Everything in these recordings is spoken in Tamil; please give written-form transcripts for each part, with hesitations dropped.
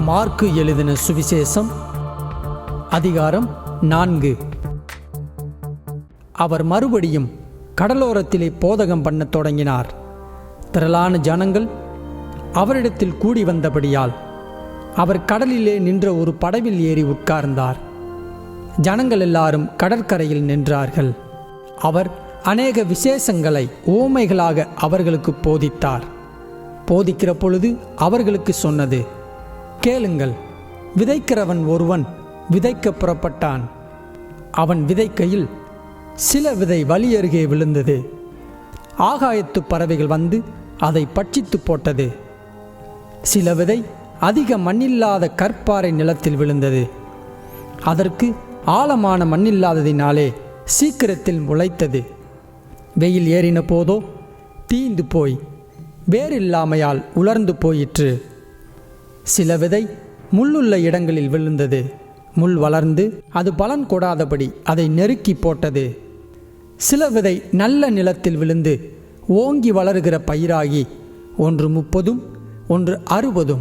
மார்க்கு எழுதின சுவிசேஷம் அதிகாரம் 4. அவர் மறுபடியும் கடலோரத்திலே போதகம் பண்ணத் தொடங்கினார். திரளான ஜனங்கள் அவரிடத்தில் கூடி வந்தபடியால் அவர் கடலிலே நின்ற ஒரு படவில் ஏறி உட்கார்ந்தார். ஜனங்கள் எல்லாரும் கடற்கரையில் நின்றார்கள். அவர் அநேக விசேஷங்களை உவமைகளாக அவர்களுக்கு போதித்தார். போதிக்கிற பொழுது அவர்களுக்கு சொன்னது, கேளுங்கள். விதைக்கிறவன் ஒருவன் விதைக்க புறப்பட்டான். அவன் விதைக்கையில் சில விதை வழி அருகே விழுந்தது. ஆகாயத்து பறவைகள் வந்து அதை பட்சித்து போட்டது. சில விதை அதிக மண்ணில்லாத கற்பாறை நிலத்தில் விழுந்தது. அதற்கு ஆழமான மண்ணில்லாததினாலே சீக்கிரத்தில் முளைத்தது. வெயில் ஏறின போதோ தீந்து போய் வேறில்லாமையால் உலர்ந்து போயிற்று. சில விதை முள்ளுள்ள இடங்களில் விழுந்தது. முள் வளர்ந்து அது பலன் கொடாதபடி அதை நெருக்கி போட்டது. சில விதை நல்ல நிலத்தில் விழுந்து ஓங்கி வளருகிற பயிராகி 1 30, 1 60,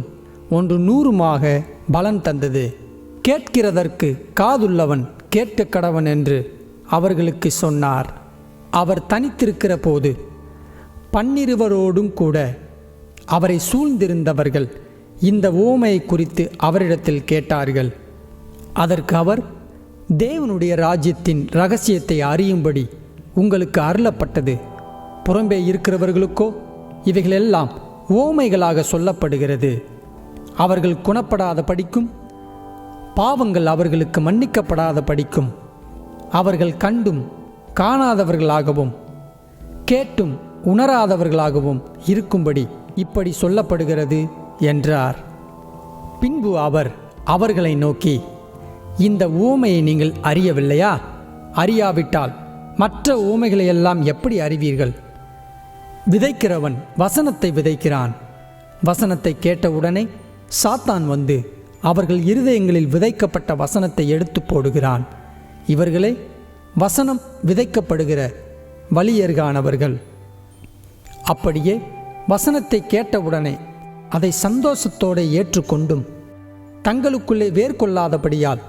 1 100 பலன் தந்தது. கேட்கிறதற்கு காதுள்ளவன் கேட்க கடவன் என்று அவர்களுக்கு சொன்னார். அவர் தனித்திருக்கிற போது 12 கூட அவரை சூழ்ந்திருந்தவர்கள் இந்த உவமையை குறித்து அவரிடத்தில் கேட்டார்கள். அதற்கு அவர், தேவனுடைய ராஜ்யத்தின் இரகசியத்தை அறியும்படி உங்களுக்கு அருளப்பட்டது. புறம்பே இருக்கிறவர்களுக்கோ இவைகளெல்லாம் உவமைகளாக சொல்லப்படுகிறது. அவர்கள் குணப்படாத படிக்கும், பாவங்கள் அவர்களுக்கு மன்னிக்கப்படாத படிக்கும், அவர்கள் கண்டும் காணாதவர்களாகவும் கேட்டும் உணராதவர்களாகவும் இருக்கும்படி இப்படி சொல்லப்படுகிறது என்றார். பின்பு அவர் அவர்களை நோக்கி, இந்த உவமையை நீங்கள் அறியவில்லையா? அறியாவிட்டால் மற்ற உவமைகளையெல்லாம் எப்படி அறிவீர்கள்? விதைக்கிறவன் வசனத்தை விதைக்கிறான். வசனத்தை கேட்டவுடனே சாத்தான் வந்து அவர்கள் இருதயங்களில் விதைக்கப்பட்ட வசனத்தை எடுத்து போடுகிறான். இவர்களே வசனம் விதைக்கப்படுகிற வழியர்கானவர்கள். அப்படியே வசனத்தை கேட்டவுடனே அதை சந்தோஷத்தோடு ஏற்றுக்கொண்டும் தங்களுக்குள்ளே வேர்கொள்ளாதபடியால்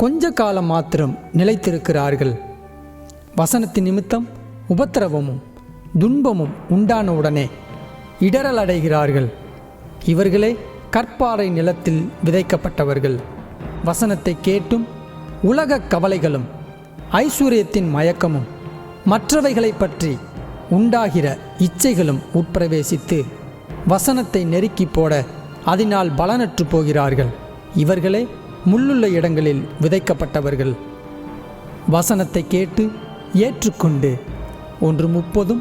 கொஞ்ச காலம் மாத்திரம் நிலைத்திருக்கிறார்கள். வசனத்தின் நிமித்தம் உபத்திரவமும் துன்பமும் உண்டானவுடனே இடரலடைகிறார்கள். இவர்களே கற்பாறை நிலத்தில் விதைக்கப்பட்டவர்கள். வசனத்தை கேட்டும் உலக கவலைகளும் ஐஸ்வர்யத்தின் மயக்கமும் மற்றவைகளை பற்றி உண்டாகிற இச்சைகளும் உட்பிரவேசித்து வசனத்தை நெருக்கி போட அதனால் பலனற்று போகிறார்கள். இவர்களே முள்ளுள்ள இடங்களில் விதைக்கப்பட்டவர்கள். வசனத்தை கேட்டு ஏற்றுக்கொண்டு 1 30,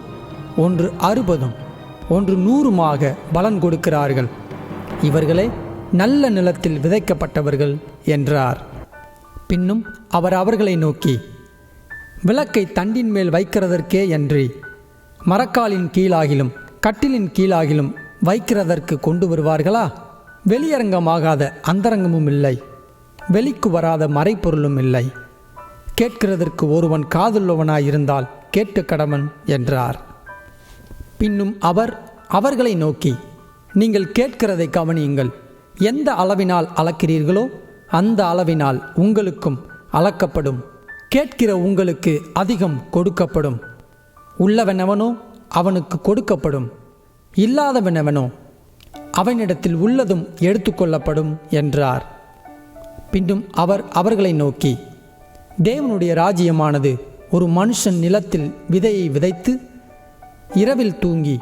1 60, 1 100 பலன் கொடுக்கிறார்கள். இவர்களே நல்ல நிலத்தில் விதைக்கப்பட்டவர்கள் என்றார். பின்னும் அவர் அவர்களை நோக்கி, விளக்கை தண்டின் மேல் வைக்கிறதற்கே அன்றி மரக்காலின் கீழாகிலும் கட்டிலின் கீழாகிலும் வைக்கிறதற்கு கொண்டு வருவார்களா? வெளியரங்கமாகாத அந்தரங்கமும் இல்லை, வெளிக்கு வராத மறைப்பொருளும் இல்லை. கேட்கிறதற்கு ஒருவன் காதுள்ளவனாயிருந்தால் கேட்க கடவன் என்றார். பின்னும் அவர் அவர்களை நோக்கி, நீங்கள் கேட்கிறதை கவனியுங்கள். எந்த அளவினால் அளக்கிறீர்களோ அந்த அளவினால் உங்களுக்கும் அளக்கப்படும். கேட்கிற உங்களுக்கு அதிகம் கொடுக்கப்படும். உள்ளவனவனோ அவனுக்கு கொடுக்கப்படும், இல்லாதவனவனோ அவனிடத்தில் உள்ளதும் எடுத்துக்கொள்ளப்படும் என்றார். பின்னும் அவர் அவர்களை நோக்கி, தேவனுடைய ராஜ்யமானது ஒரு மனுஷன் நிலத்தில் விதையை விதைத்து இரவில் தூங்கி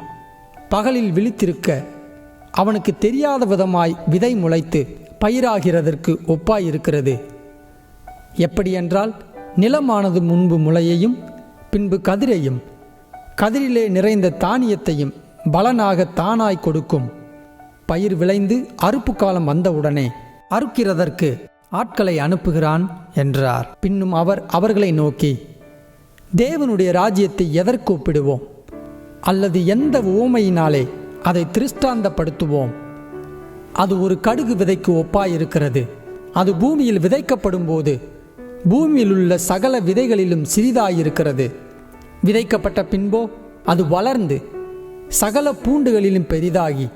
பகலில் விழித்திருக்க அவனுக்கு தெரியாத விதமாய் விதை முளைத்து பயிராகிறதற்கு ஒப்பாயிருக்கிறது. எப்படியென்றால், நிலமானது முன்பு முளையையும் பின்பு கதிரையும் கதிரிலே நிறைந்த தானியத்தையும் பலனாக தானாய் கொடுக்கும். பயிர் விளைந்து அறுப்பு காலம் வந்தவுடனே அறுக்கிறதற்கு ஆட்களை அனுப்புகிறான் என்றார். பின்னும் அவர் அவர்களை நோக்கி, தேவனுடைய ராஜ்யத்தை எதற்கு ஒப்பிடுவோம்? அல்லது எந்த உவமையினாலே அதை திருஷ்டாந்தப்படுத்துவோம்? அது ஒரு கடுகு விதைக்கு ஒப்பாயிருக்கிறது. அது பூமியில் விதைக்கப்படும் போது பூமியில் உள்ள சகல விதைகளிலும் சிறிதாயிருக்கிறது. விதைக்கப்பட்ட பின்போ அது வளர்ந்து சகல பூண்டுகளிலும் பெரிதாகி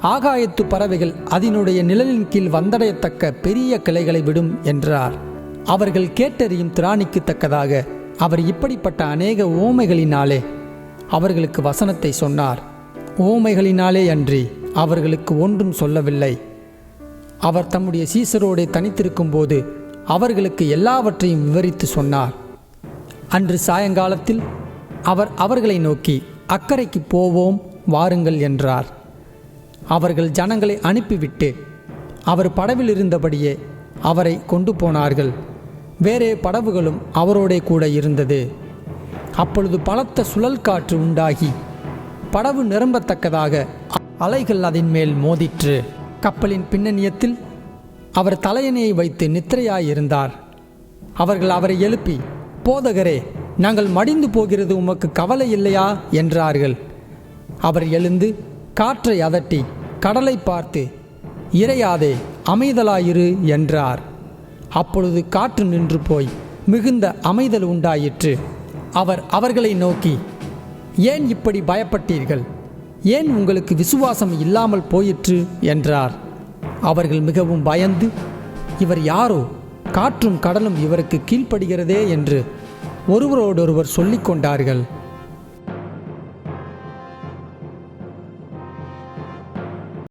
ஆகாயத்து பறவைகள் அதனுடைய நிழலின் கீழ் வந்தடையத்தக்க பெரிய கிளைகளை விடும் என்றார். அவர்கள் கேட்டறியும் திராணிக்கு தக்கதாக அவர் இப்படிப்பட்ட அநேக உவமைகளினாலே அவர்களுக்கு வசனத்தை சொன்னார். உவமைகளினாலே அன்றி அவர்களுக்கு ஒன்றும் சொல்லவில்லை. அவர் தம்முடைய சீசரோடே தனித்திருக்கும் போது அவர்களுக்கு எல்லாவற்றையும் விவரித்து சொன்னார். அன்று சாயங்காலத்தில் அவர் அவர்களை நோக்கி, அக்கரைக்கு போவோம் வாருங்கள் என்றார். அவர்கள் ஜனங்களை அனுப்பிவிட்டு அவர் படவில் இருந்தபடியே அவரை கொண்டு போனார்கள். வேறே படவுகளும் அவரோடே கூட இருந்தது. அப்பொழுது பலத்த சுழல் காற்று உண்டாகி படவு நிரம்பத்தக்கதாக அலைகள் அதன் மேல் மோதிற்று. கப்பலின் பின்னணியத்தில் அவர் தலையணையை வைத்து நித்திரையாயிருந்தார். அவர்கள் அவரை எழுப்பி, போதகரே, நாங்கள் மடிந்து போகிறது உமக்கு கவலை இல்லையா என்றார்கள். அவர் எழுந்து காற்றை அதட்டி கடலை பார்த்து, இறையாதே, அமைதலாயிரு என்றார். அப்பொழுது காற்று நின்று போய் மிகுந்த அமைதல் உண்டாயிற்று. அவர் அவர்களை நோக்கி, ஏன் இப்படி பயப்பட்டீர்கள்? ஏன் உங்களுக்கு விசுவாசம் இல்லாமல் போயிற்று என்றார். அவர்கள் மிகவும் பயந்து, இவர் யாரோ, காற்றும் கடலும் இவருக்கு கீழ்ப்படுகிறதே என்று ஒருவரோடொருவர் சொல்லிக் கொண்டார்கள்.